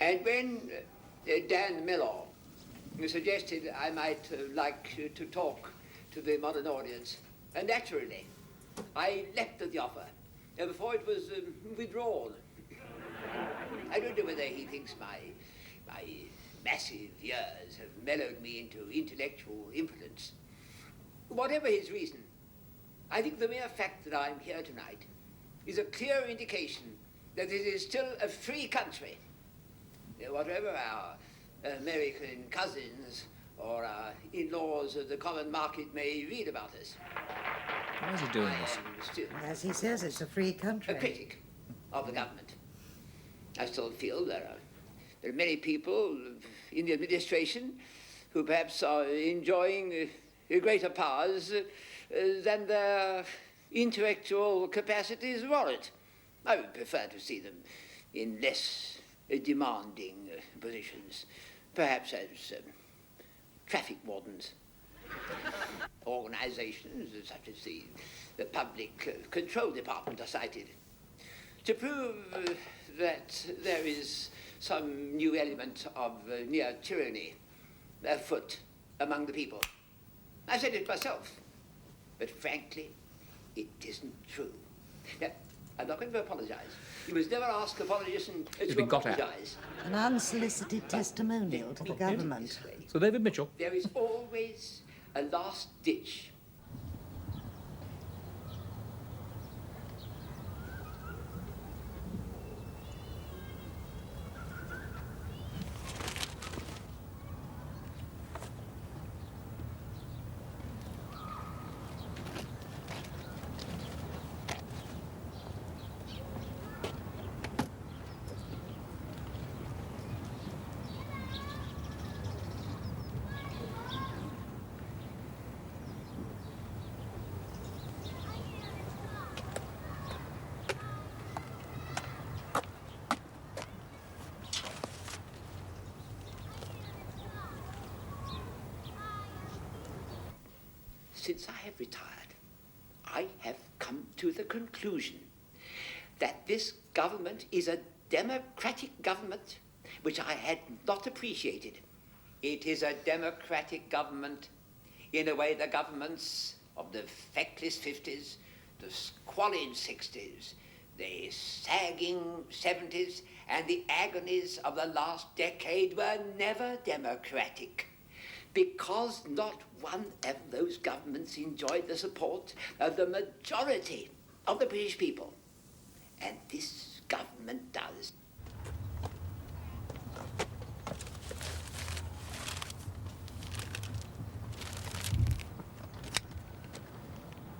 And when Dan Miller suggested I might like to talk to the modern audience, naturally, I leapt at the offer before it was withdrawn. I don't know whether he thinks my massive years have mellowed me into intellectual impotence. Whatever his reason, I think the mere fact that I'm here tonight is a clear indication that it is still a free country. Whatever our American cousins or our in-laws of the common market may read about us. Why is he doing this? Still As he says, it's a free country. a critic of the government. I still feel there are many people in the administration who perhaps are enjoying greater powers than their intellectual capacities warrant. I would prefer to see them in less demanding positions, perhaps as traffic wardens. Organizations such as the Public Control Department are cited to prove that there is some new element of near tyranny afoot among the people. I said it myself, but frankly, it isn't true. Now, I'm not going to apologize. You must never ask a politician to apologize. An unsolicited testimonial to the government. So David Mitchell. There is always a last ditch. Since I have retired, I have come to the conclusion that this government is a democratic government which I had not appreciated. It is a democratic government in a way the governments of the feckless 50s, the squalid 60s, the sagging 70s, and the agonies of the last decade were never democratic. Because not one of those governments enjoyed the support of the majority of the British people. And this government does.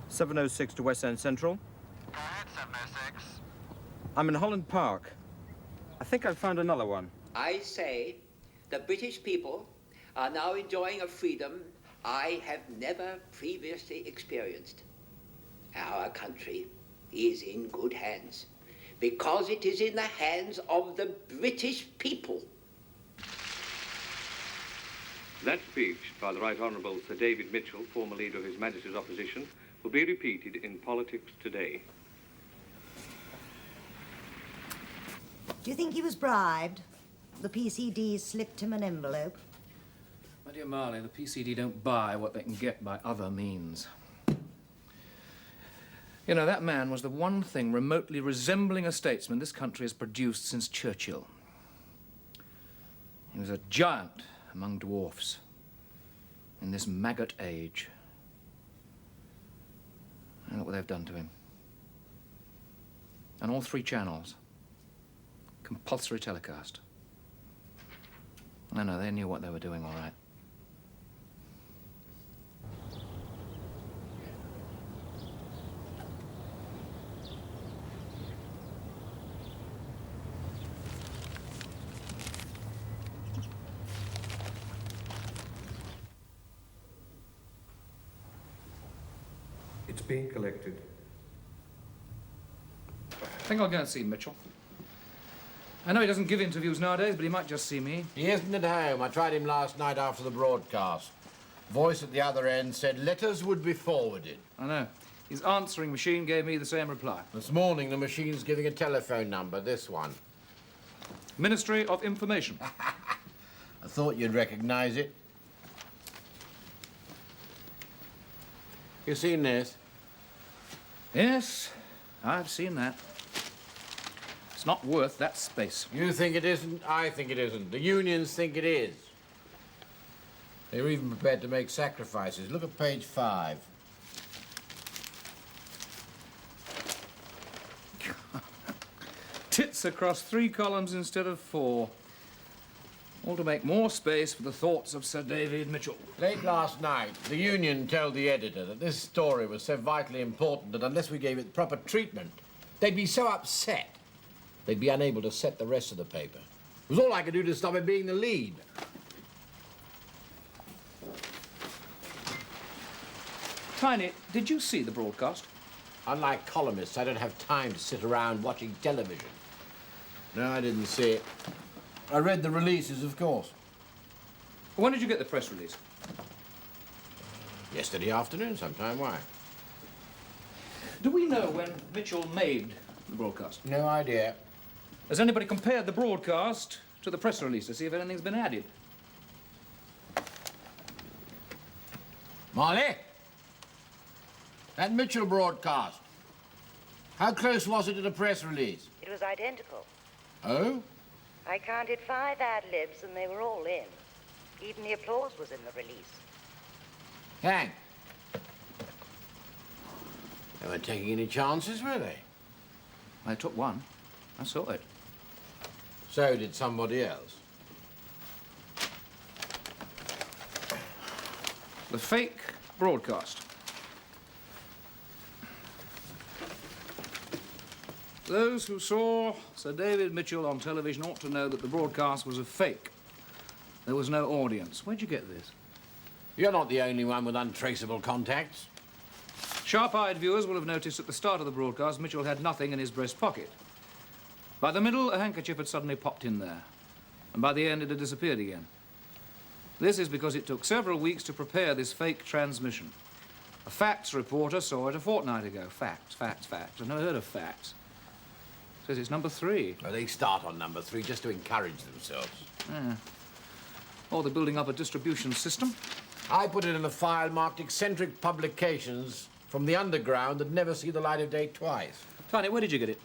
(706 to West End Central). Go ahead, 706. I'm in Holland Park. I think I've found another one. I say the British people are now enjoying a freedom I have never previously experienced. Our country is in good hands because it is in the hands of the British people. That speech by the Right Honourable Sir David Mitchell, former leader of His Majesty's Opposition, will be repeated in Politics Today. Do you think he was bribed? The PCD slipped him an envelope. My dear Marley, the PCD don't buy what they can get by other means. You know, that man was the one thing remotely resembling a statesman this country has produced since Churchill. He was a giant among dwarfs in this maggot age. And look what they've done to him. On all 3 channels. Compulsory telecast. No, they knew what they were doing, all right. It's being collected. I think I'll go and see Mitchell. I know he doesn't give interviews nowadays, but he might just see me. He isn't at home. I tried him last night after the broadcast. Voice at the other end said letters would be forwarded. I know. His answering machine gave me the same reply. This morning, the machine's giving a telephone number, this one. Ministry of Information. I thought you'd recognize it. You seen this? Yes, I've seen that. It's not worth that space. You think it isn't? I think it isn't. The unions think it is. They're even prepared to make sacrifices. Look at page 5. Tits across 3 columns instead of 4. All to make more space for the thoughts of Sir David Mitchell. Late last night, the union told the editor that this story was so vitally important that unless we gave it proper treatment, they'd be so upset, they'd be unable to set the rest of the paper. It was all I could do to stop it being the lead. Tiny, did you see the broadcast? Unlike columnists, I don't have time to sit around watching television. No, I didn't see it. I read the releases, of course. When did you get the press release? Yesterday afternoon sometime. Why? Do we know when Mitchell made the broadcast? No idea. Has anybody compared the broadcast to the press release to see if anything's been added? Molly? That Mitchell broadcast. How close was it to the press release? It was identical. Oh? I counted 5 ad-libs and they were all in. Even the applause was in the release. Hank. They weren't taking any chances, were they? I took one. I saw it. So did somebody else. The fake broadcast. Those who saw Sir David Mitchell on television ought to know that the broadcast was a fake. There was no audience. Where'd you get this? You're not the only one with untraceable contacts. Sharp-eyed viewers will have noticed at the start of the broadcast Mitchell had nothing in his breast pocket. By the middle, a handkerchief had suddenly popped in there. And by the end, it had disappeared again. This is because it took several weeks to prepare this fake transmission. A facts reporter saw it a fortnight ago. Facts. I've never heard of facts. Says it's number 3. Well, they start on number 3 just to encourage themselves. Yeah. Or they're building up a distribution system. I put it in a file marked eccentric publications from the underground that never see the light of day twice. Tiny, where did you get it?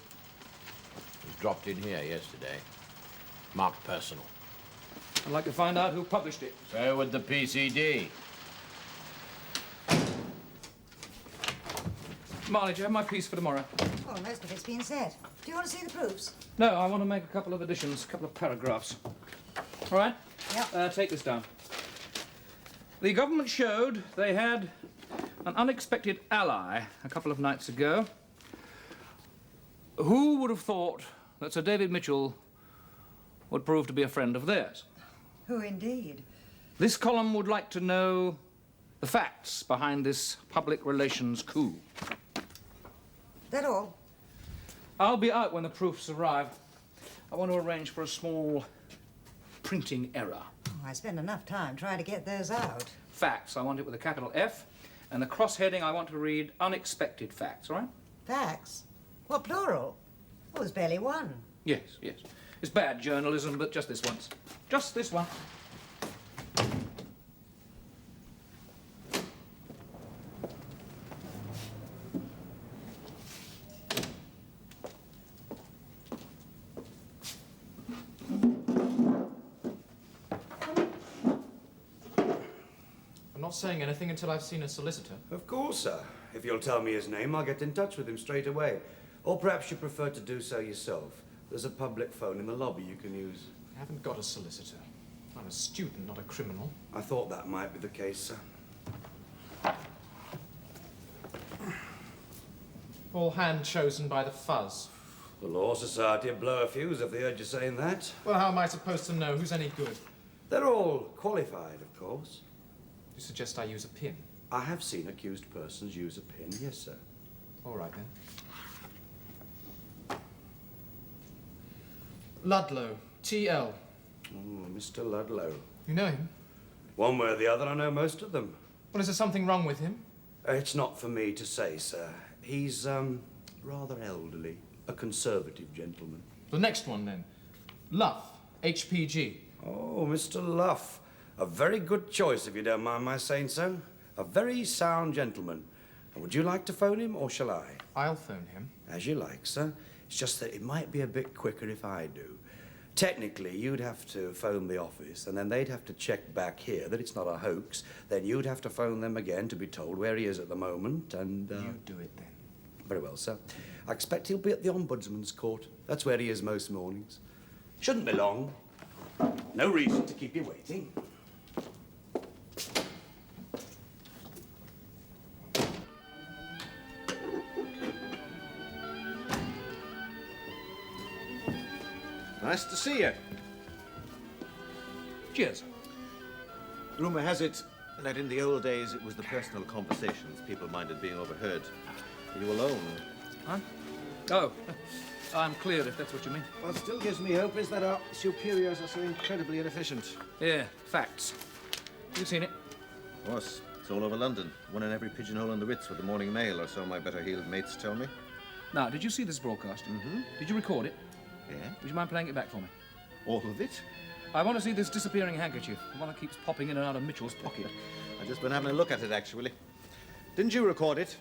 It was dropped in here yesterday. Marked personal. I'd like to find out who published it. So would the PCD. Marley, do you have my piece for tomorrow? Well, most of it's been said. Do you want to see the proofs? No, I want to make a couple of additions, a couple of paragraphs. All right? Yep. Take this down. The government showed they had an unexpected ally a couple of nights ago. Who would have thought that Sir David Mitchell would prove to be a friend of theirs? Who indeed? This column would like to know the facts behind this public relations coup. That all? I'll be out when the proofs arrive. I want to arrange for a small printing error. Oh, I spent enough time trying to get those out. Facts, I want it with a capital F, and the cross-heading I want to read unexpected facts, all right? Facts? What, plural? Well, there's barely one. Yes, yes. It's bad journalism, but just this once. Just this one. I'm not saying anything until I've seen a solicitor. Of course, sir. If you'll tell me his name, I'll get in touch with him straight away. Or perhaps you prefer to do so yourself. There's a public phone in the lobby you can use. I haven't got a solicitor. I'm a student, not a criminal. I thought that might be the case, sir. All hand chosen by the fuzz. The Law Society would blow a fuse if they heard you saying that. Well, how am I supposed to know who's any good? They're all qualified, of course. You suggest I use a pin? I have seen accused persons use a pin, yes, sir. All right, then. Ludlow, T.L. Oh, Mr. Ludlow. You know him? One way or the other, I know most of them. Well, is there something wrong with him? It's not for me to say, sir. He's, rather elderly. A conservative gentleman. The next one, then. Luff, HPG. Oh, Mr. Luff. A very good choice, if you don't mind my saying so. A very sound gentleman. And would you like to phone him, or shall I? I'll phone him. As you like, sir. It's just that it might be a bit quicker if I do. Technically, you'd have to phone the office, and then they'd have to check back here that it's not a hoax. Then you'd have to phone them again to be told where he is at the moment, and... You do it, then. Very well, sir. I expect he'll be at the Ombudsman's Court. That's where he is most mornings. Shouldn't be long. No reason to keep you waiting. Nice to see you. Cheers. Rumour has it that in the old days it was the personal conversations people minded being overheard. Are you alone? Huh? Oh, I'm clear if that's what you mean. What still gives me hope is that our superiors are so incredibly inefficient. Yeah, facts. You've seen it? Of course, it's all over London. One in every pigeonhole in the Ritz with the Morning Mail, or so my better-heeled mates tell me. Now, did you see this broadcast? Mm-hmm. Did you record it? Yeah? Would you mind playing it back for me? All of it? I want to see this disappearing handkerchief, the one that keeps popping in and out of Mitchell's pocket. I've just been having a look at it, actually. Didn't you record it?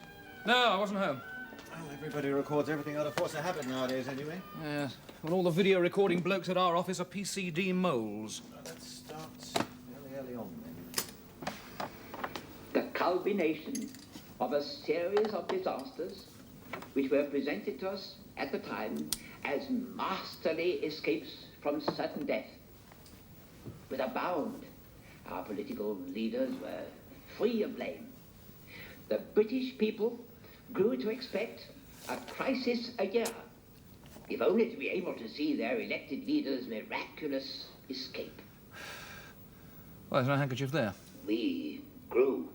No, I wasn't home. Well, everybody records everything out of force of habit nowadays, anyway. Yeah, well, all the video recording blokes at our office are PCD moles. Well, let's start very early on, then. The culmination of a series of disasters which were presented to us at the time as masterly escapes from certain death. With a bound, our political leaders were free of blame. The British people grew to expect a crisis a year, if only to be able to see their elected leaders' miraculous escape. Well, there's no handkerchief there. We grew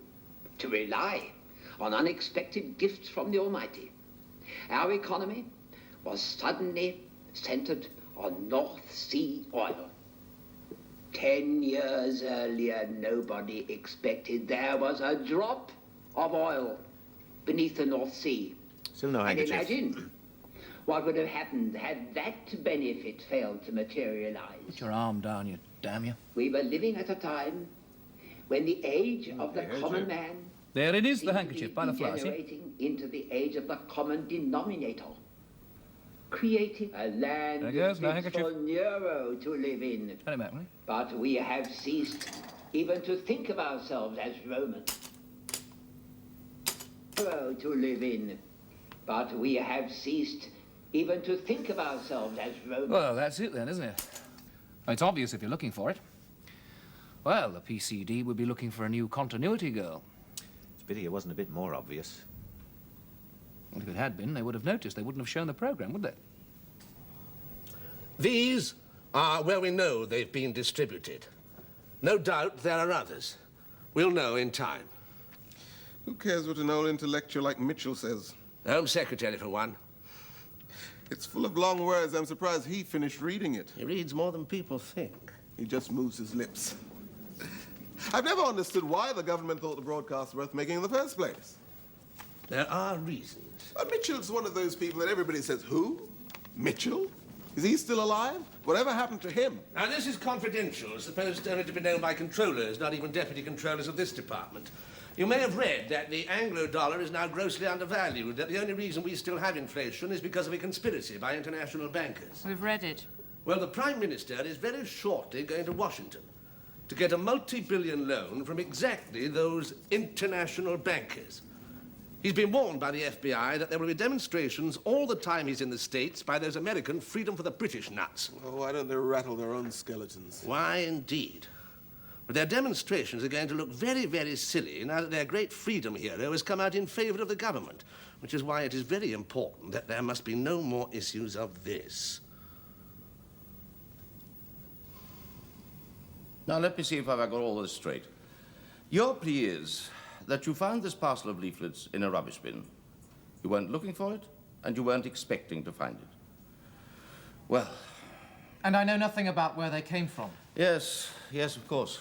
to rely on unexpected gifts from the Almighty. Our economy was suddenly centered on North Sea oil. 10 years earlier, nobody expected there was a drop of oil beneath the North Sea. Still no And handkerchief. imagine what would have happened had that benefit failed to materialize. Put your arm down, you damn you. We were living at a time when the age of the I heard common you. man There it is, the seemed to handkerchief, be by the flower, see? degenerating into the age of the common denominator, creating a land There goes, no fit handkerchief. for Nero to live in. Turn it back, will you? But we have ceased even to think of ourselves as Romans. Nero to live in. But we have ceased even to think of ourselves as Romans. Well, that's it then, isn't it? It's obvious if you're looking for it. Well, the PCD would be looking for a new continuity girl. It's a pity it wasn't a bit more obvious. Well, if it had been, they would have noticed. They wouldn't have shown the programme, would they? These are where we know they've been distributed. No doubt there are others. We'll know in time. Who cares what an old intellectual like Mitchell says? Home Secretary, for one. It's full of long words. I'm surprised he finished reading it. He reads more than people think. He just moves his lips. I've never understood why the government thought the broadcast worth making in the first place. There are reasons. Mitchell's one of those people that everybody says, who? Mitchell? Is he still alive? Whatever happened to him? Now, this is confidential, supposed only to be known by controllers, not even deputy controllers of this department. You may have read that the Anglo-dollar is now grossly undervalued, that the only reason we still have inflation is because of a conspiracy by international bankers. We've read it. Well, the Prime Minister is very shortly going to Washington to get a multi-billion loan from exactly those international bankers. He's been warned by the FBI that there will be demonstrations all the time he's in the States by those American Freedom for the British nuts. Oh, why don't they rattle their own skeletons? Why, indeed. But their demonstrations are going to look very, very silly now that their great freedom hero has come out in favor of the government, which is why it is very important that there must be no more issues of this. Now, let me see if I've got all this straight. Your plea is that you found this parcel of leaflets in a rubbish bin. You weren't looking for it, and you weren't expecting to find it. Well... And I know nothing about where they came from. Yes, of course.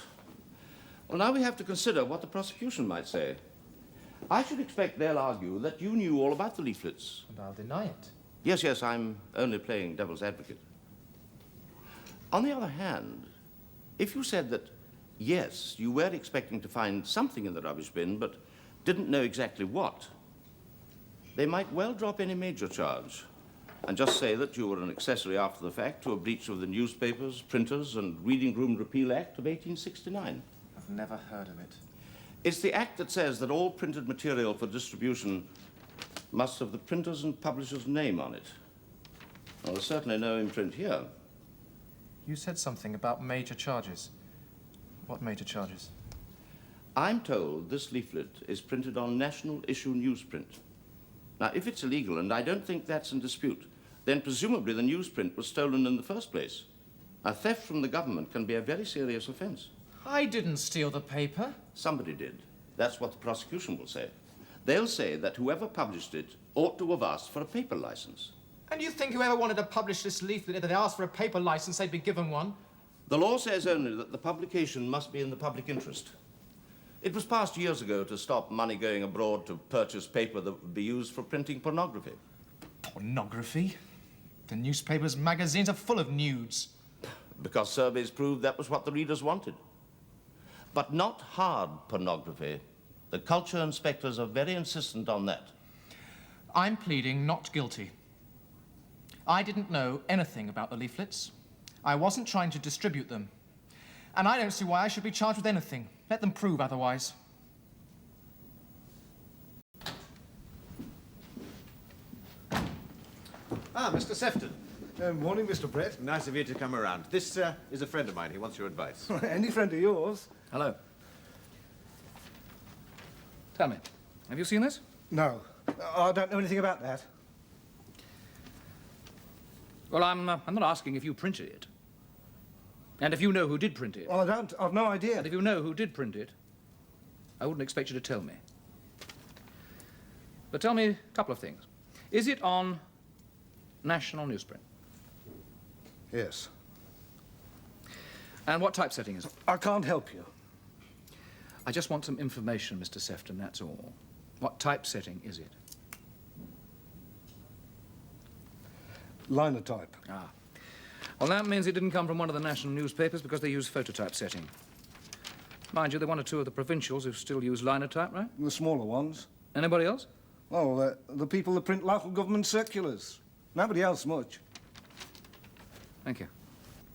Well, now we have to consider what the prosecution might say. I should expect they'll argue that you knew all about the leaflets. And I'll deny it. Yes, I'm only playing devil's advocate. On the other hand, if you said that, yes, you were expecting to find something in the rubbish bin, but didn't know exactly what, they might well drop any major charge and just say that you were an accessory after the fact to a breach of the Newspapers, Printers, and Reading Room Repeal Act of 1869. I've never heard of it. It's the act that says that all printed material for distribution must have the printer's and publisher's name on it. Well, there's certainly no imprint here. You said something about major charges. What major charges? I'm told this leaflet is printed on national issue newsprint. Now, if it's illegal, and I don't think that's in dispute, then presumably the newsprint was stolen in the first place. A theft from the government can be a very serious offense. I didn't steal the paper. Somebody did. That's what the prosecution will say. They'll say that whoever published it ought to have asked for a paper license. And you think whoever wanted to publish this leaflet, if they asked for a paper license, they'd be given one? The law says only that the publication must be in the public interest. It was passed years ago to stop money going abroad to purchase paper that would be used for printing pornography. Pornography? The newspapers, magazines are full of nudes. Because surveys proved that was what the readers wanted. But not hard pornography. The culture inspectors are very insistent on that. I'm pleading not guilty. I didn't know anything about the leaflets. I wasn't trying to distribute them. And I don't see why I should be charged with anything. Let them prove otherwise. Ah, Mr. Sefton. Morning, Mr. Brett. Nice of you to come around. This is a friend of mine. He wants your advice. Any friend of yours? Hello. Tell me, have you seen this? No. I don't know anything about that. Well, I'm not asking if you printed it. And if you know who did print it. Well, I don't. I've no idea. And if you know who did print it, I wouldn't expect you to tell me. But tell me a couple of things. Is it on national newsprint? Yes. And what typesetting is it? I can't help you. I just want some information, Mr. Sefton, that's all. What typesetting is it? Linotype. Ah. Well, that means it didn't come from one of the national newspapers because they use phototype setting. Mind you, there are one or two of the provincials who still use linotype, right? The smaller ones. Anybody else? Oh, the people that print local government circulars. Nobody else much. Thank you.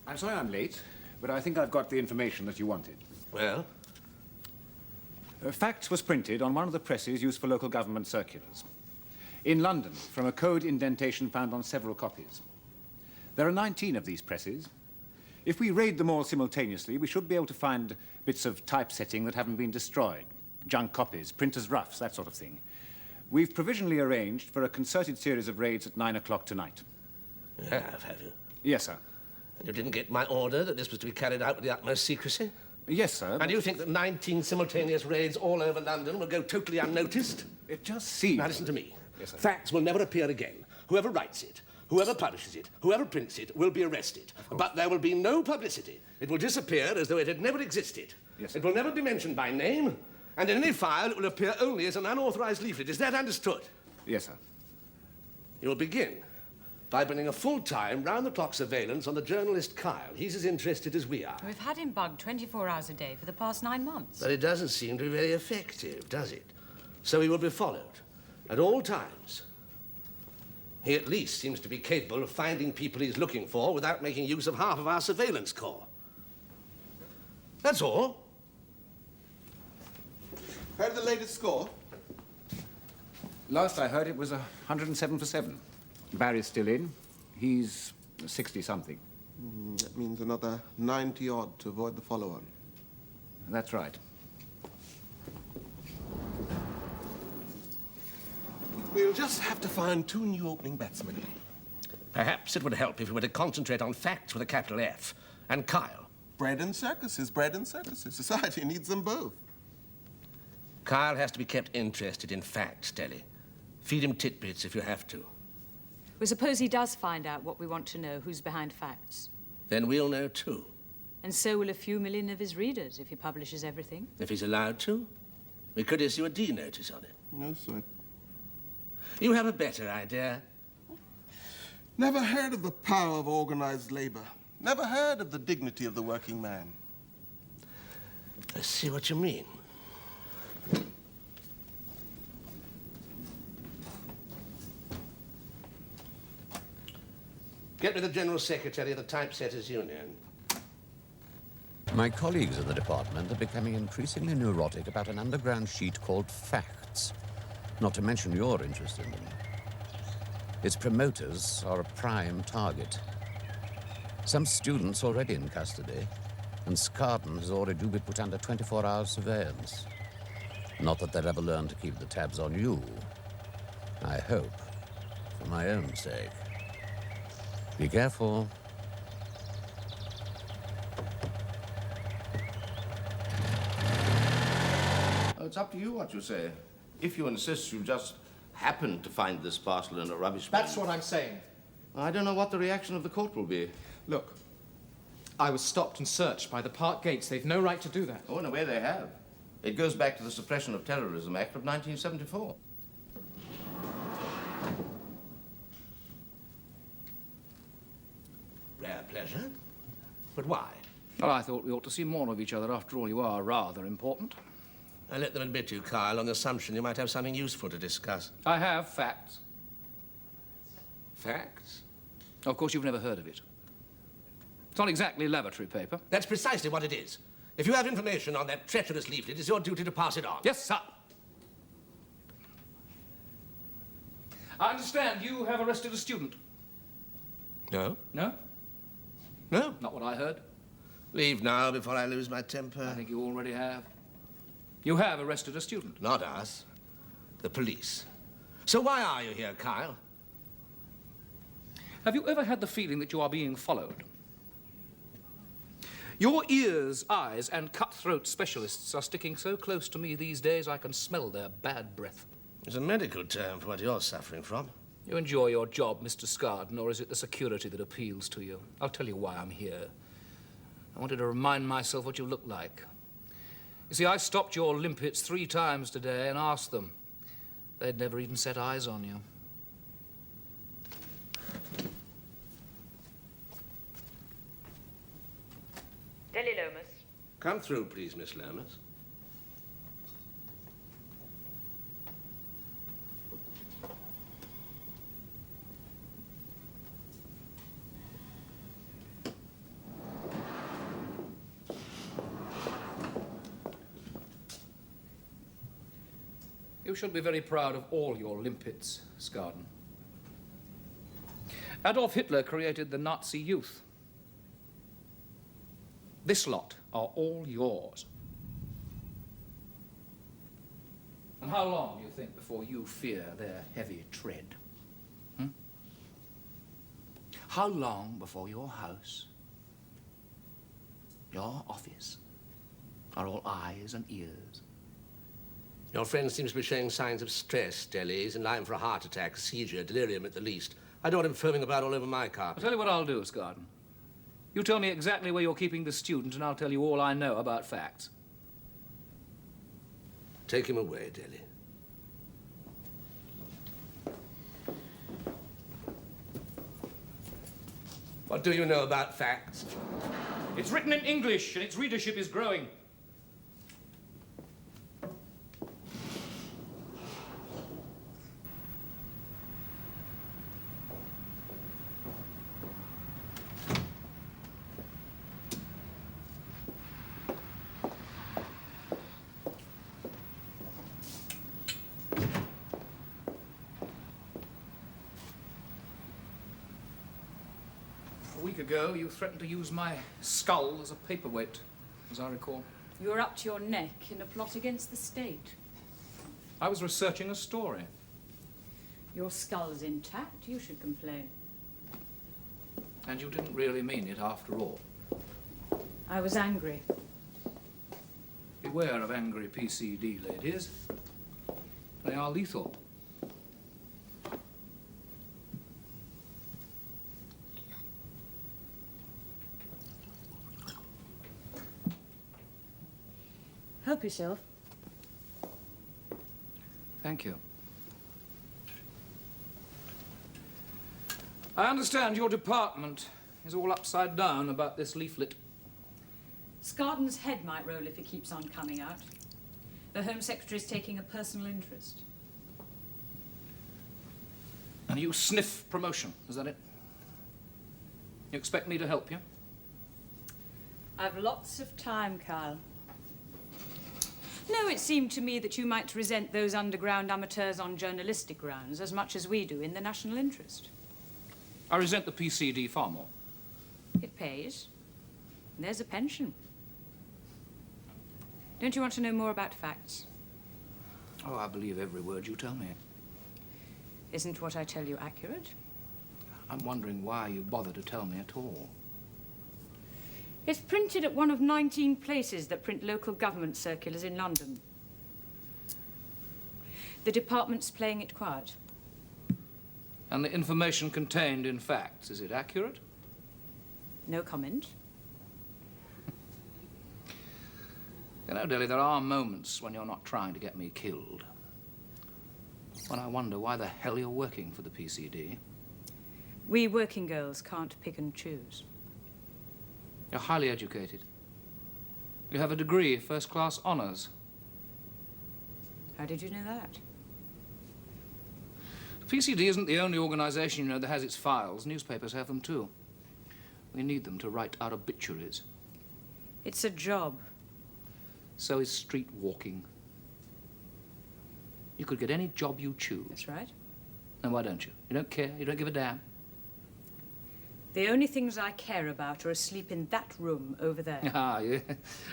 I'm sorry I'm late, but I think I've got the information that you wanted. Well? Facts was printed on one of the presses used for local government circulars. In London, from a code indentation found on several copies. There are 19 of these presses. If we raid them all simultaneously, we should be able to find bits of typesetting that haven't been destroyed. Junk copies, printers' roughs, that sort of thing. We've provisionally arranged for a concerted series of raids at 9 o'clock tonight. You have you? Yes, sir. And you didn't get my order that this was to be carried out with the utmost secrecy? Yes, sir. And you think that 19 simultaneous raids all over London will go totally unnoticed? It just seems... Now listen to me. Yes, sir. Facts will never appear again. Whoever writes it Whoever publishes it, whoever prints it, will be arrested. But there will be no publicity. It will disappear as though it had never existed. Yes, it will never be mentioned by name, and in any file it will appear only as an unauthorized leaflet. Is that understood? Yes, sir. You'll begin by bringing a full-time, round-the-clock surveillance on the journalist Kyle. He's as interested as we are. We've had him bugged 24 hours a day for the past 9 months. But it doesn't seem to be very effective, does it? So he will be followed at all times. He at least seems to be capable of finding people he's looking for without making use of half of our surveillance corps. That's all. Heard the latest score? Last I heard, it was 107 for 7. Barry's still in. He's 60-something. That means another 90-odd to avoid the follow-on. That's right. We'll just have to find 2 new opening batsmen. Perhaps it would help if we were to concentrate on facts with a capital F. And Kyle. Bread and circuses, bread and circuses. Society needs them both. Kyle has to be kept interested in facts, Deli. Feed him titbits if you have to. Well, suppose he does find out what we want to know, who's behind facts. Then we'll know too. And so will a few million of his readers if he publishes everything. If he's allowed to, we could issue a D notice on it. No sweat. You have a better idea? Never heard of the power of organized labor. Never heard of the dignity of the working man. I see what you mean. Get me the General Secretary of the Typesetters Union. My colleagues in the department are becoming increasingly neurotic about an underground sheet called Facts, not to mention your interest in them. Its promoters are a prime target. Some students already in custody, and Scarden has ordered you be put under 24-hour surveillance. Not that they'll ever learn to keep the tabs on you. I hope, for my own sake. Be careful. Oh, it's up to you what you say. If you insist you just happened to find this parcel in a rubbish bin. That's what I'm saying. I don't know what the reaction of the court will be. Look, I was stopped and searched by the park gates. They've no right to do that. Oh, in a way they have. It goes back to the Suppression of Terrorism Act of 1974. Rare pleasure. But why? Well, I thought we ought to see more of each other. After all, you are rather important. I let them admit you, Kyle, on the assumption you might have something useful to discuss. I have facts. Facts? Of course, you've never heard of it. It's not exactly lavatory paper. That's precisely what it is. If you have information on that treacherous leaflet, it's your duty to pass it on. Yes, sir. I understand you have arrested a student. No? No? No. Not what I heard. Leave now before I lose my temper. I think you already have. You have arrested a student. Not us. The police. So why are you here, Kyle? Have you ever had the feeling that you are being followed? Your ears, eyes, and cut-throat specialists are sticking so close to me these days I can smell their bad breath. It's a medical term for what you're suffering from. You enjoy your job, Mr. Scarden, or is it the security that appeals to you? I'll tell you why I'm here. I wanted to remind myself what you look like. You see, I stopped your limpets 3 times today and asked them. They'd never even set eyes on you. Deli Lomas. Come through, please, Miss Lomas. You should be very proud of all your limpets, Scarden. Adolf Hitler created the Nazi youth. This lot are all yours. And how long do you think before you fear their heavy tread? How long before your house, your office, are all eyes and ears? Your friend seems to be showing signs of stress, Deli. He's in line for a heart attack, a seizure, delirium at the least. I don't want him filming about all over my car. I'll tell you what I'll do, Scarden. You tell me exactly where you're keeping the student, and I'll tell you all I know about facts. Take him away, Dilly. What do you know about facts? It's written in English, and its readership is growing. A week ago, you threatened to use my skull as a paperweight, as I recall. You're up to your neck in a plot against the state. I was researching a story. Your skull's intact. You should complain. And you didn't really mean it after all. I was angry. Beware of angry PCD, ladies. They are lethal. Help yourself. Thank you. I understand your department is all upside down about this leaflet. Scarden's head might roll if it keeps on coming out. The Home Secretary's taking a personal interest. And you sniff promotion, is that it? You expect me to help you? I've lots of time, Kyle. No, it seemed to me that you might resent those underground amateurs on journalistic grounds as much as we do in the national interest. I resent the PCD far more. It pays. There's a pension. Don't you want to know more about facts? Oh, I believe every word you tell me. Isn't what I tell you accurate? I'm wondering why you bother to tell me at all. It's printed at one of 19 places that print local government circulars in London. The department's playing it quiet. And the information contained in facts, is it accurate? No comment. You know, Dilly, there are moments when you're not trying to get me killed. When I wonder why the hell you're working for the PCD. We working girls can't pick and choose. You're highly educated. You have a degree, first-class honours. How did you know that? The PCD isn't the only organisation, you know, that has its files. Newspapers have them, too. We need them to write our obituaries. It's a job. So is street walking. You could get any job you choose. That's right. And why don't you? You don't care? You don't give a damn? The only things I care about are asleep in that room over there. Ah, yeah.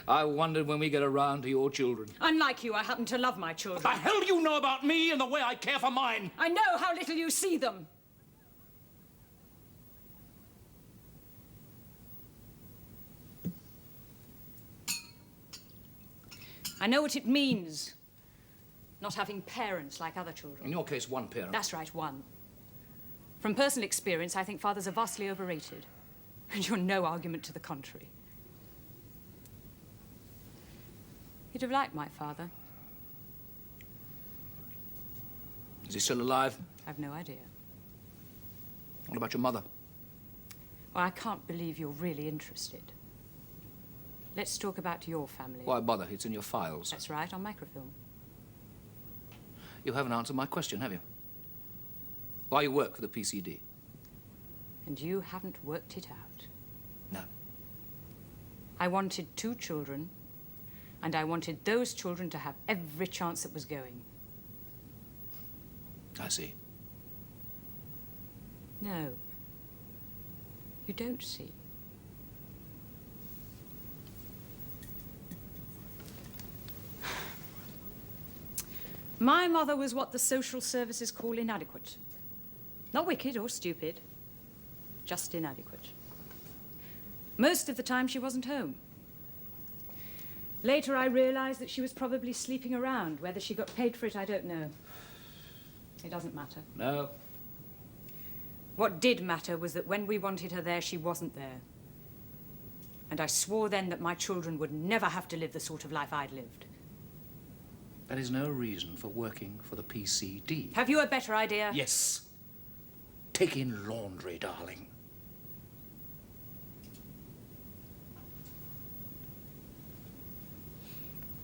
I wondered when we get around to your children. Unlike you, I happen to love my children. What the hell do you know about me and the way I care for mine? I know how little you see them. I know what it means, not having parents like other children. In your case, one parent. That's right, one. From personal experience, I think fathers are vastly overrated. And you're no argument to the contrary. You'd have liked my father. Is he still alive? I've no idea. What about your mother? Well, I can't believe you're really interested. Let's talk about your family. Why bother? It's in your files. That's right, on microfilm. You haven't answered my question, have you? Why you work for the PCD? And you haven't worked it out. No. I wanted 2 children, and I wanted those children to have every chance that was going. I see. No. You don't see. My mother was what the social services call inadequate. Not wicked or stupid, just inadequate. Most of the time she wasn't home. Later I realized that she was probably sleeping around. Whether she got paid for it, I don't know. It doesn't matter. No. What did matter was that when we wanted her there, she wasn't there. And I swore then that my children would never have to live the sort of life I'd lived. That is no reason for working for the PCD. Have you a better idea? Yes. Take in laundry, darling.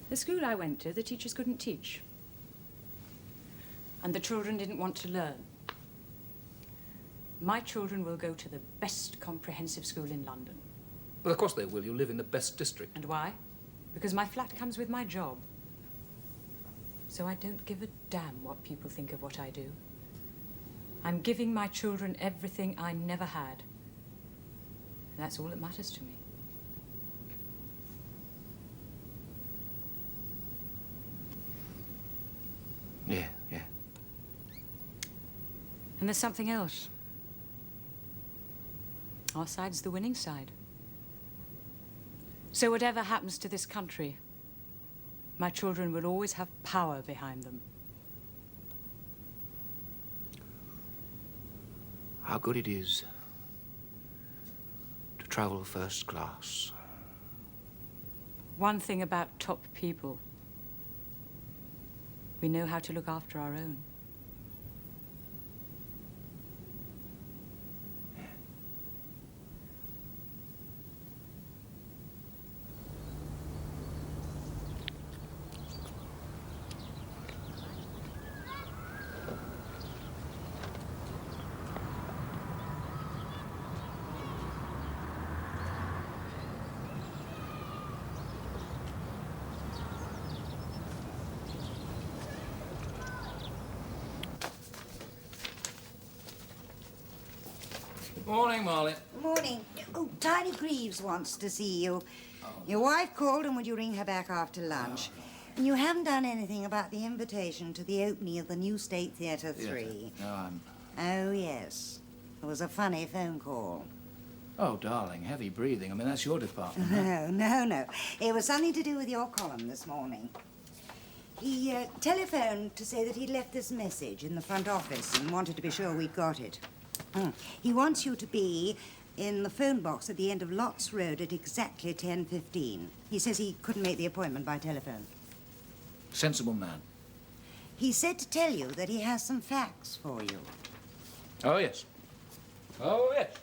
The school I went to, the teachers couldn't teach. And the children didn't want to learn. My children will go to the best comprehensive school in London. Well, of course they will. You live in the best district. And why? Because my flat comes with my job. So I don't give a damn what people think of what I do. I'm giving my children everything I never had. And that's all that matters to me. Yeah, yeah. And there's something else. Our side's the winning side. So whatever happens to this country, my children will always have power behind them. How good it is to travel first class. One thing about top people, we know how to look after our own. Morning, Marley. Morning. Oh, Tiny Greaves wants to see you. Your wife called and would you ring her back after lunch? And you haven't done anything about the invitation to the opening of the new State Theatre 3. No, I'm... Oh, yes. It was a funny phone call. Oh, darling, heavy breathing. I mean, that's your department. huh? No. It was something to do with your column this morning. He telephoned to say that he'd left this message in the front office and wanted to be sure we'd got it. He wants you to be in the phone box at the end of Lots Road at exactly 10:15. He says he couldn't make the appointment by telephone. Sensible man. He said to tell you that he has some facts for you. Oh, yes. Oh, yes.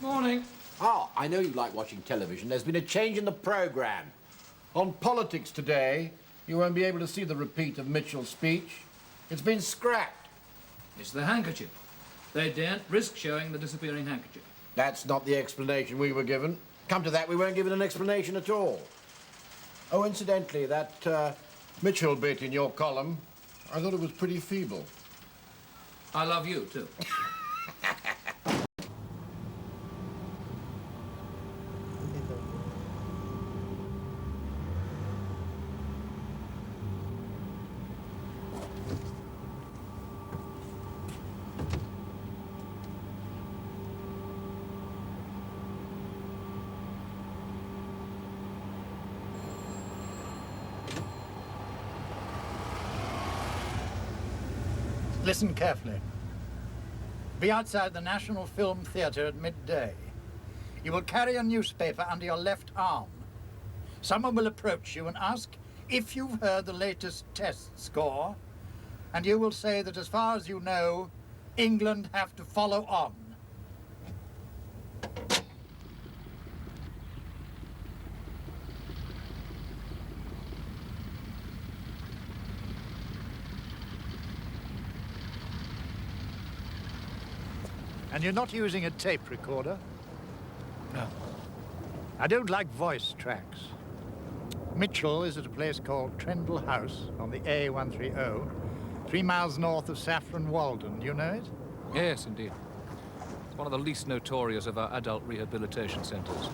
Morning. Oh, I know you like watching television. There's been a change in the programme. On politics today, you won't be able to see the repeat of Mitchell's speech. It's been scrapped. It's the handkerchief. They daren't risk showing the disappearing handkerchief. That's not the explanation we were given. Come to that, we weren't given an explanation at all. Oh, incidentally, that Mitchell bit in your column, I thought it was pretty feeble. I love you, too. Listen carefully. Be outside the National Film Theatre at midday. You will carry a newspaper under your left arm. Someone will approach you and ask if you've heard the latest test score, and you will say that as far as you know, England have to follow on. And you're not using a tape recorder? No. I don't like voice tracks. Mitchell is at a place called Trendle House on the A130, 3 miles north of Saffron Walden. Do you know it? Yes, indeed. It's one of the least notorious of our adult rehabilitation centres,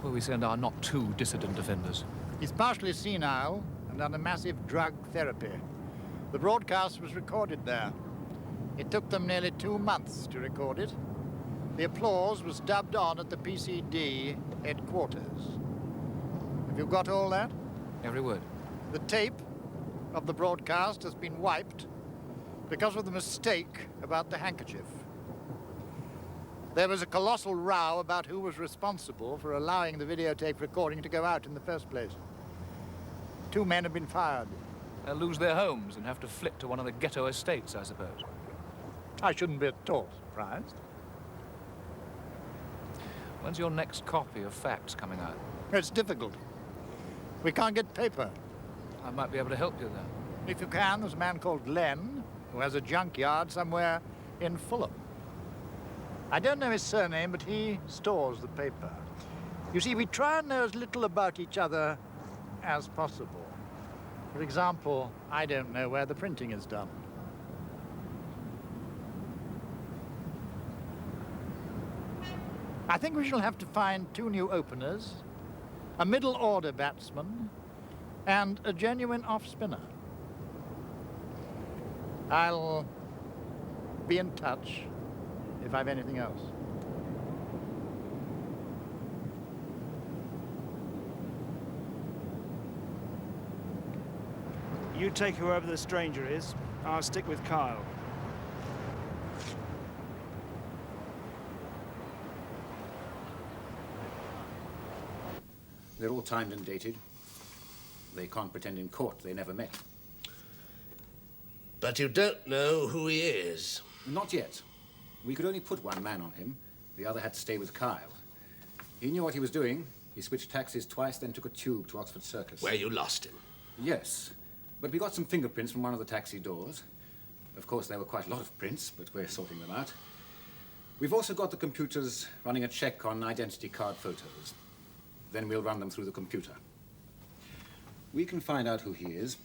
where we send our not too dissident offenders. He's partially senile and under massive drug therapy. The broadcast was recorded there. It took them nearly 2 months to record it. The applause was dubbed on at the PCD headquarters. Have you got all that? Every word. The tape of the broadcast has been wiped because of the mistake about the handkerchief. There was a colossal row about who was responsible for allowing the videotape recording to go out in the first place. 2 men have been fired. They'll lose their homes and have to flit to one of the ghetto estates, I suppose. I shouldn't be at all surprised. When's your next copy of Facts coming out? It's difficult. We can't get paper. I might be able to help you then. If you can, there's a man called Len who has a junkyard somewhere in Fulham. I don't know his surname, but he stores the paper. You see, we try and know as little about each other as possible. For example, I don't know where the printing is done. I think we shall have to find 2 new openers, a middle-order batsman, and a genuine off-spinner. I'll be in touch if I've anything else. You take whoever the stranger is. I'll stick with Kyle. They're all timed and dated. They can't pretend in court they never met. But you don't know who he is. Not yet. We could only put 1 man on him. The other had to stay with Kyle. He knew what he was doing. He switched taxis twice, then took a tube to Oxford Circus. Where you lost him? Yes. But we got some fingerprints from one of the taxi doors. Of course, there were quite a lot of prints, but we're sorting them out. We've also got the computers running a check on identity card photos. Then we'll run them through the computer. We can find out who he is.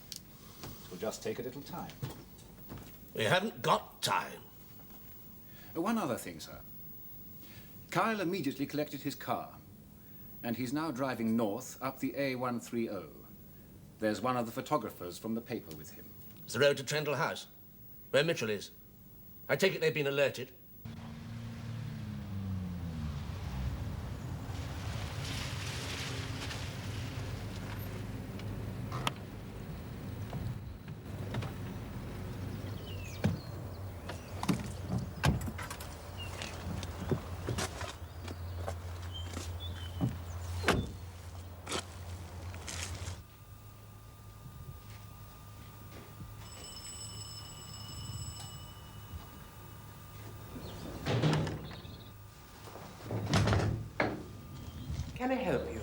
It'll just take a little time. We haven't got time. One other thing, sir. Kyle immediately collected his car, and he's now driving north up the A130. There's one of the photographers from the paper with him. It's the road to Trendle House, where Mitchell is. I take it they've been alerted. Can I help you?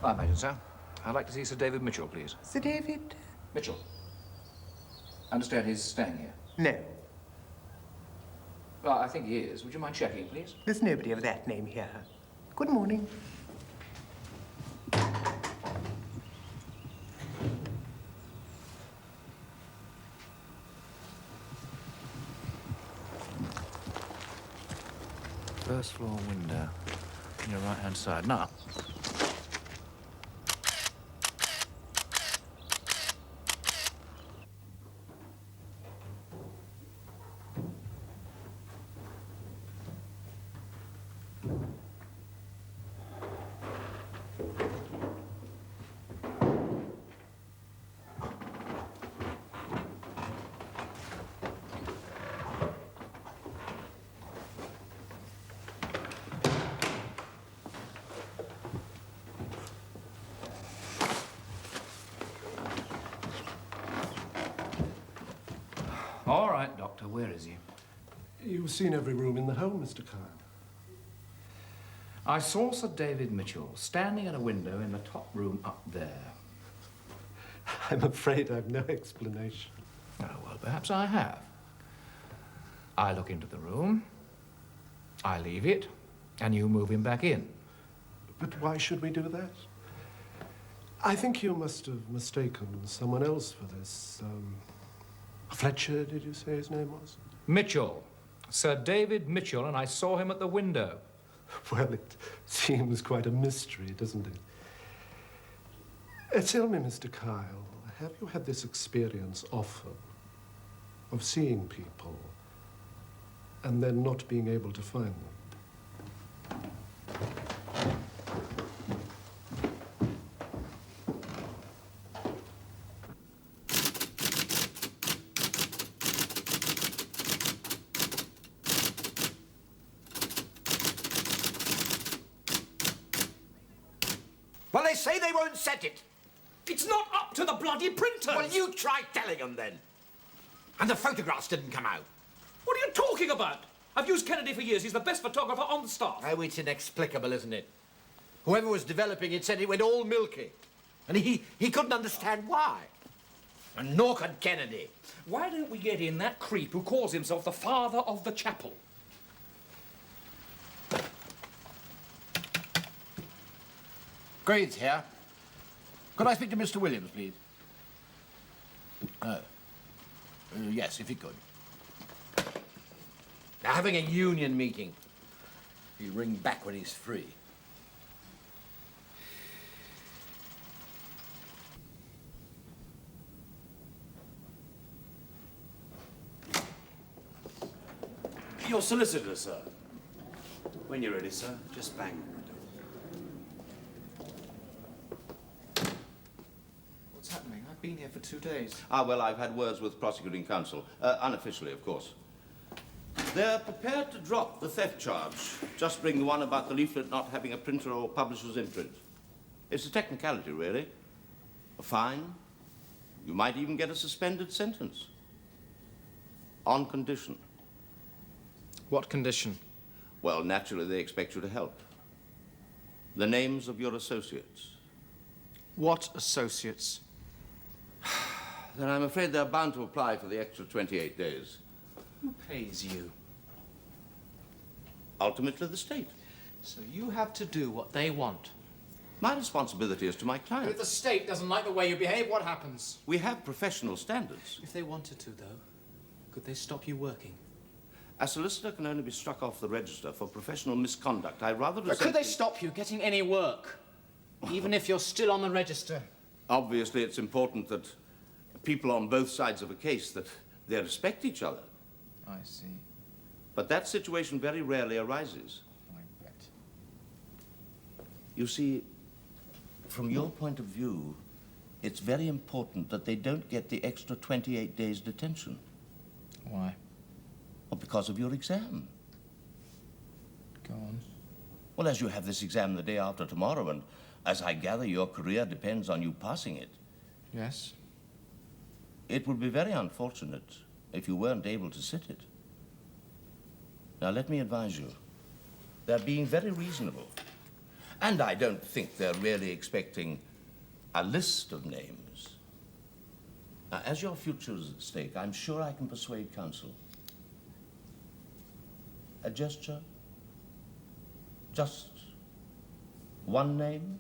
I imagine so. I'd like to see Sir David Mitchell, please. Sir David? Mitchell. I understand he's staying here. No. Well, I think he is. Would you mind checking, please? There's nobody of that name here. Good morning. First floor window. On your right-hand side. Now. All right, Doctor, where is he? You've seen every room in the home, Mr. Kyle. I saw Sir David Mitchell standing at a window in the top room up there. I'm afraid I've no explanation. Oh, well, perhaps I have. I look into the room, I leave it, and you move him back in. But why should we do that? I think you must have mistaken someone else for this. Fletcher, did you say his name was? Mitchell. Sir David Mitchell, and I saw him at the window. Well, it seems quite a mystery, doesn't it? Tell me, Mr. Kyle, have you had this experience often of seeing people and then not being able to find them? they say they won't set it. It's not up to the bloody printers! Well, you try telling them then. And the photographs didn't come out. What are you talking about? I've used Kennedy for years. He's the best photographer on the staff. Oh, it's inexplicable, isn't it? Whoever was developing it said it went all milky. And he couldn't understand why. And nor could Kennedy. Why don't we get in that creep who calls himself the father of the chapel? Grade's here. Could I speak to Mr. Williams, please? Oh. Yes, if he could. They're having a union meeting. He'll ring back when he's free. Your solicitor, sir. When you're ready, sir, just bang. What's happening? I've been here for 2 days. Ah, well, I've had words with prosecuting counsel. Unofficially, of course. They're prepared to drop the theft charge. Just bring the one about the leaflet not having a printer or publisher's imprint. It's a technicality, really. A fine. You might even get a suspended sentence. On condition. What condition? Well, naturally, they expect you to help. The names of your associates. What associates? Then I'm afraid they're bound to apply for the extra 28 days. Who pays you? Ultimately, the state. So you have to do what they want. My responsibility is to my But client. if the state doesn't like the way you behave, what happens? We have professional standards. If they wanted to, though, could they stop you working? A solicitor can only be struck off the register for professional misconduct. I rather But could they stop you getting any work? Even if you're still on the register? Obviously, it's important that people on both sides of a case, that they respect each other. I see. But that situation very rarely arises. I bet. You see, from your point of view, it's very important that they don't get the extra 28 days detention. Why? Well, because of your exam. Go on. Well, as you have this exam the day after tomorrow, and as I gather your career depends on you passing it. Yes? It would be very unfortunate if you weren't able to sit it. Now, let me advise you. They're being very reasonable. And I don't think they're really expecting a list of names. Now, as your future's at stake, I'm sure I can persuade counsel. A gesture? Just one name?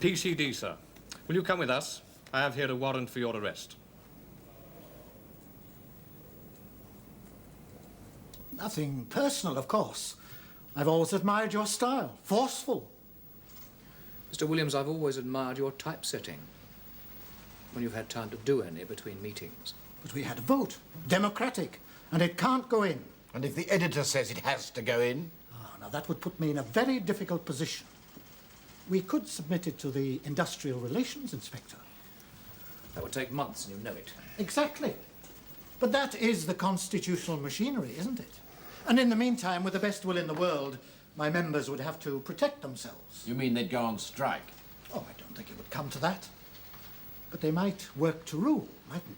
PCD, sir. Will you come with us? I have here a warrant for your arrest. Nothing personal, of course. I've always admired your style. Forceful. Mr. Williams, I've always admired your typesetting. When you've had time to do any between meetings. But we had a vote. Democratic. And it can't go in. And if the editor says it has to go in? Ah, now that would put me in a very difficult position. We could submit it to the Industrial Relations Inspector. That would take months, and you know it. Exactly. But that is the constitutional machinery, isn't it? And in the meantime, with the best will in the world, my members would have to protect themselves. You mean they'd go on strike? Oh, I don't think it would come to that. But they might work to rule, mightn't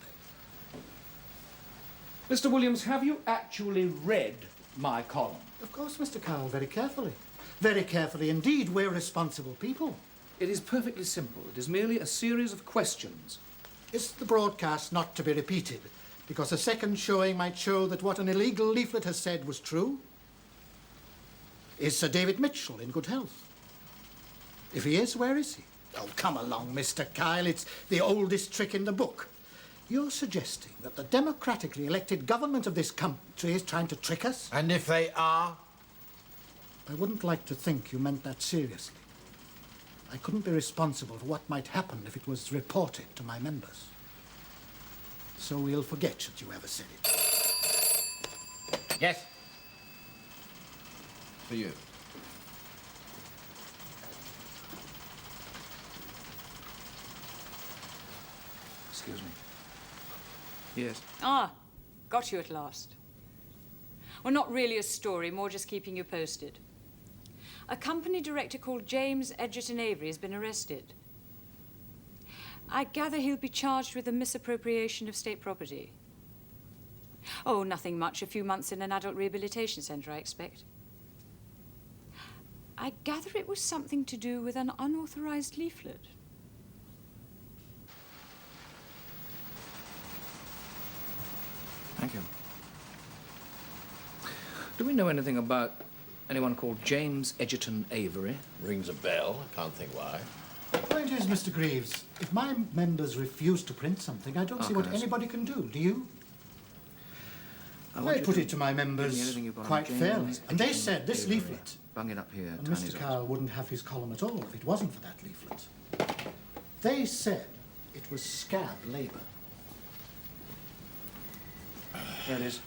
they? Mr. Williams, have you actually read my column? Of course, Mr. Cowell, very carefully. Very carefully indeed. We're responsible people. It is perfectly simple. It is merely a series of questions. Is the broadcast not to be repeated because a second showing might show that what an illegal leaflet has said was true? Is Sir David Mitchell in good health? If he is, where is he? Oh, come along, Mr. Kyle. It's the oldest trick in the book. You're suggesting that the democratically elected government of this country is trying to trick us? And if they are? I wouldn't like to think you meant that seriously. I couldn't be responsible for what might happen if it was reported to my members. So we'll forget that you ever said it. Yes. For you. Excuse me. Yes. Ah, got you at last. Well, not really a story, more just keeping you posted. A company director called James Edgerton Avery has been arrested. I gather he'll be charged with a misappropriation of state property. Oh, nothing much. A few months in an adult rehabilitation centre, I expect. I gather it was something to do with an unauthorised leaflet. Thank you. Do we know anything about anyone called James Edgerton Avery? Rings a bell. I can't think why. The point is, Mr. Greaves, if my members refuse to print something, I don't see what goodness. anybody can do. Do you? I I want you put to it to my give me members anything you've got on quite James fairly. And they Edgerton said this Avery. leaflet, Bung it up here. and Tiny's Mr. office. Kyle wouldn't have his column at all if it wasn't for that leaflet. They said it was scab labour. There it is.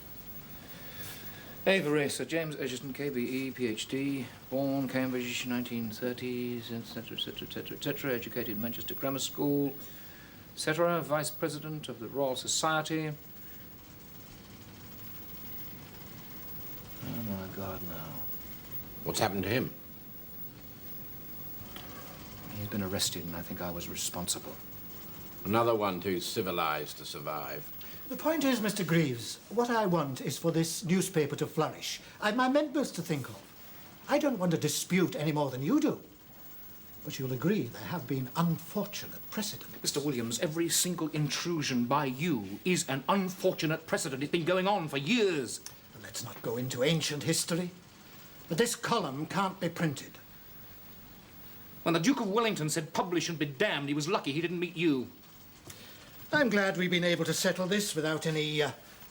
Avery, Sir James Edgerton, KBE, PhD, born Cambridge, 1930s, etc., etc., etc., etc., educated Manchester Grammar School, etc., Vice President of the Royal Society. Oh, my God, no. What's happened to him? He's been arrested, and I think I was responsible. Another one too civilized to survive. The point is, Mr. Greaves, what I want is for this newspaper to flourish. I've my members to think of. I don't want to dispute any more than you do. But you'll agree there have been unfortunate precedents. Mr. Williams, every single intrusion by you is an unfortunate precedent. It's been going on for years. Let's not go into ancient history. But this column can't be printed. When the Duke of Wellington said publish and be damned, he was lucky he didn't meet you. I'm glad we've been able to settle this without any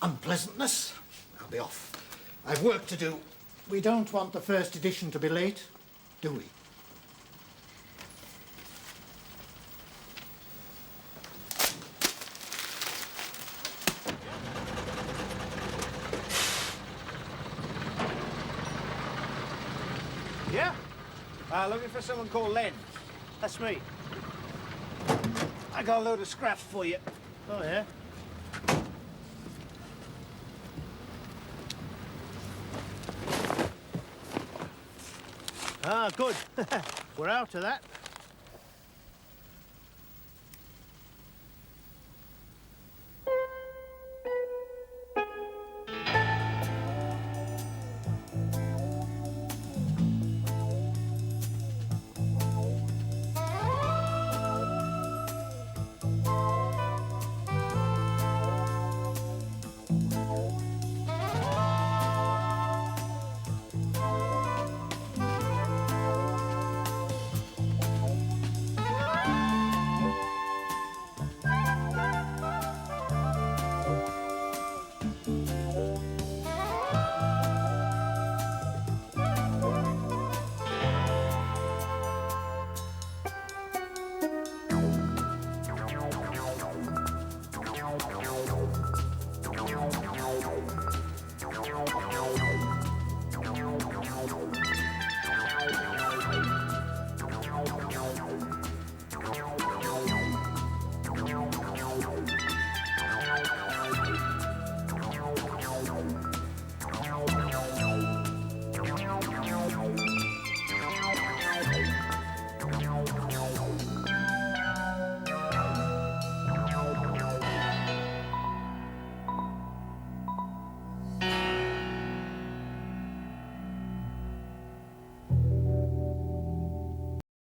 unpleasantness. I'll be off. I've work to do. We don't want the first edition to be late, do we? Yeah? Looking for someone called Len. That's me. I got a load of scraps for you. Oh, yeah? Ah, good. We're out of that.